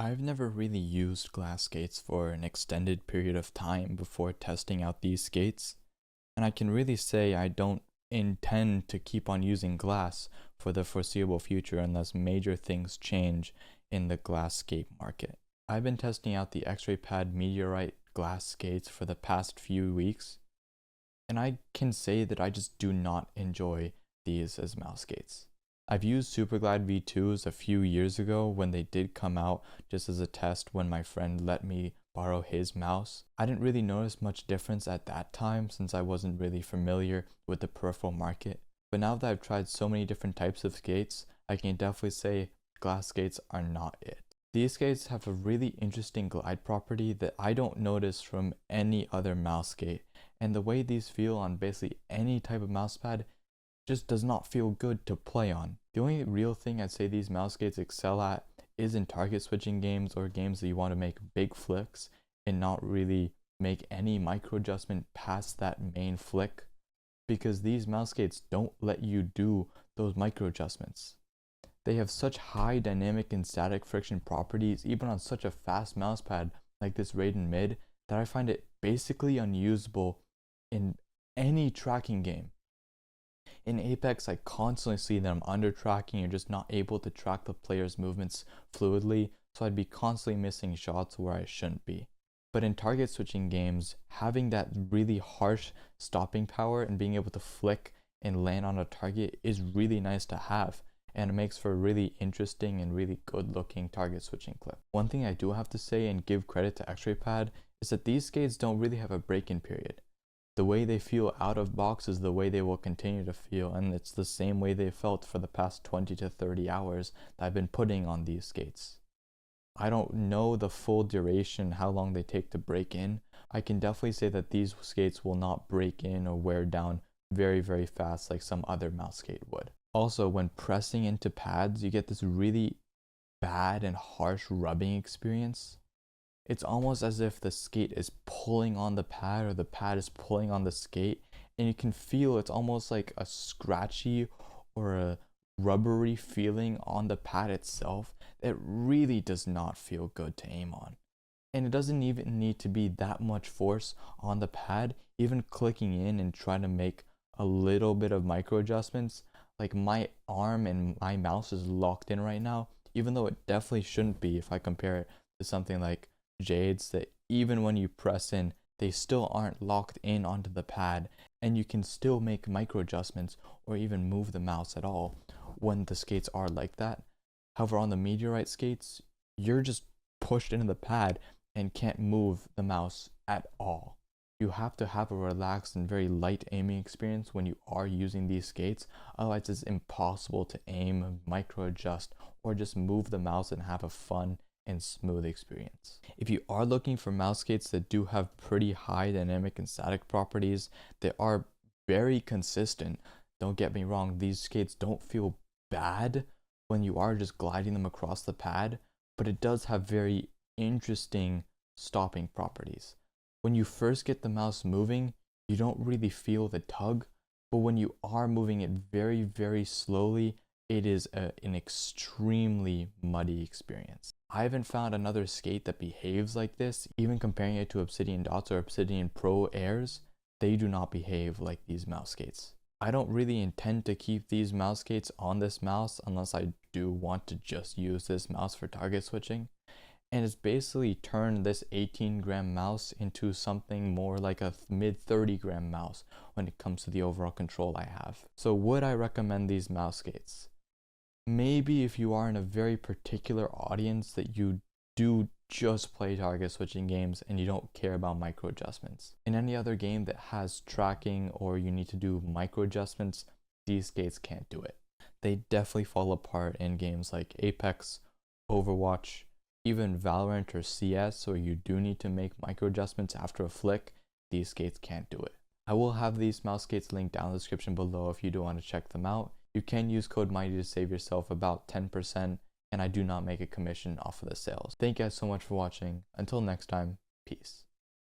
I've never really used glass skates for an extended period of time before testing out these skates, and I can really say I don't intend to keep on using glass for the foreseeable future unless major things change in the glass skate market. I've been testing out the X-RayPad Meteorite glass skates for the past few weeks, and I can say that I just do not enjoy these as mouse skates. I've used Superglide V2s a few years ago when they did come out just as a test when my friend let me borrow his mouse. I didn't really notice much difference at that time since I wasn't really familiar with the peripheral market. But now that I've tried so many different types of skates, I can definitely say glass skates are not it. These skates have a really interesting glide property that I don't notice from any other mouse skate, and the way these feel on basically any type of mouse pad just does not feel good to play on. The only real thing I'd say these mouse skates excel at is in target switching games or games that you want to make big flicks and not really make any micro adjustment past that main flick, because these mouse skates don't let you do those micro adjustments. They have such high dynamic and static friction properties even on such a fast mouse pad like this Raiden Mid that I find it basically unusable in any tracking game. In Apex, I constantly see that I'm under tracking or just not able to track the player's movements fluidly, so I'd be constantly missing shots where I shouldn't be. But in target switching games, having that really harsh stopping power and being able to flick and land on a target is really nice to have, and it makes for a really interesting and really good looking target switching clip. One thing I do have to say and give credit to X-RayPad is that these skates don't really have a break-in period. The way they feel out of box is the way they will continue to feel, and it's the same way they felt for the past 20 to 30 hours that I've been putting on these skates. I don't know the full duration, how long they take to break in. I can definitely say that these skates will not break in or wear down very, very fast like some other mouse skate would. Also, when pressing into pads, you get this really bad and harsh rubbing experience. It's almost as if the skate is pulling on the pad or the pad is pulling on the skate, and you can feel it's almost like a scratchy or a rubbery feeling on the pad itself that really does not feel good to aim on. And it doesn't even need to be that much force on the pad. Even clicking in and trying to make a little bit of micro adjustments, like my arm and my mouse is locked in right now, even though it definitely shouldn't be if I compare it to something like Jade's, that even when you press in, they still aren't locked in onto the pad, and you can still make micro adjustments or even move the mouse at all when the skates are like that. However, on the Meteorite skates, you're just pushed into the pad and can't move the mouse at all. You have to have a relaxed and very light aiming experience when you are using these skates, otherwise it's impossible to aim, micro adjust, or just move the mouse and have a fun and smooth experience. If you are looking for mouse skates that do have pretty high dynamic and static properties that are very consistent, don't get me wrong, these skates don't feel bad when you are just gliding them across the pad, but it does have very interesting stopping properties. When you first get the mouse moving, you don't really feel the tug, but when you are moving it very, very slowly, it is an extremely muddy experience. I haven't found another skate that behaves like this. Even comparing it to Obsidian Dots or Obsidian Pro Airs, they do not behave like these mouse skates. I don't really intend to keep these mouse skates on this mouse unless I do want to just use this mouse for target switching. And it's basically turned this 18-gram mouse into something more like a mid 30-gram mouse when it comes to the overall control I have. So would I recommend these mouse skates? Maybe if you are in a very particular audience that you do just play target switching games and you don't care about micro adjustments. In any other game that has tracking or you need to do micro adjustments, these skates can't do it. They definitely fall apart in games like Apex, Overwatch, even Valorant or CS, where you do need to make micro adjustments after a flick. These skates can't do it. I will have these mouse skates linked down in the description below if you do want to check them out. You can use code Mighty to save yourself about 10%, and I do not make a commission off of the sales. Thank you guys so much for watching. Until next time, peace.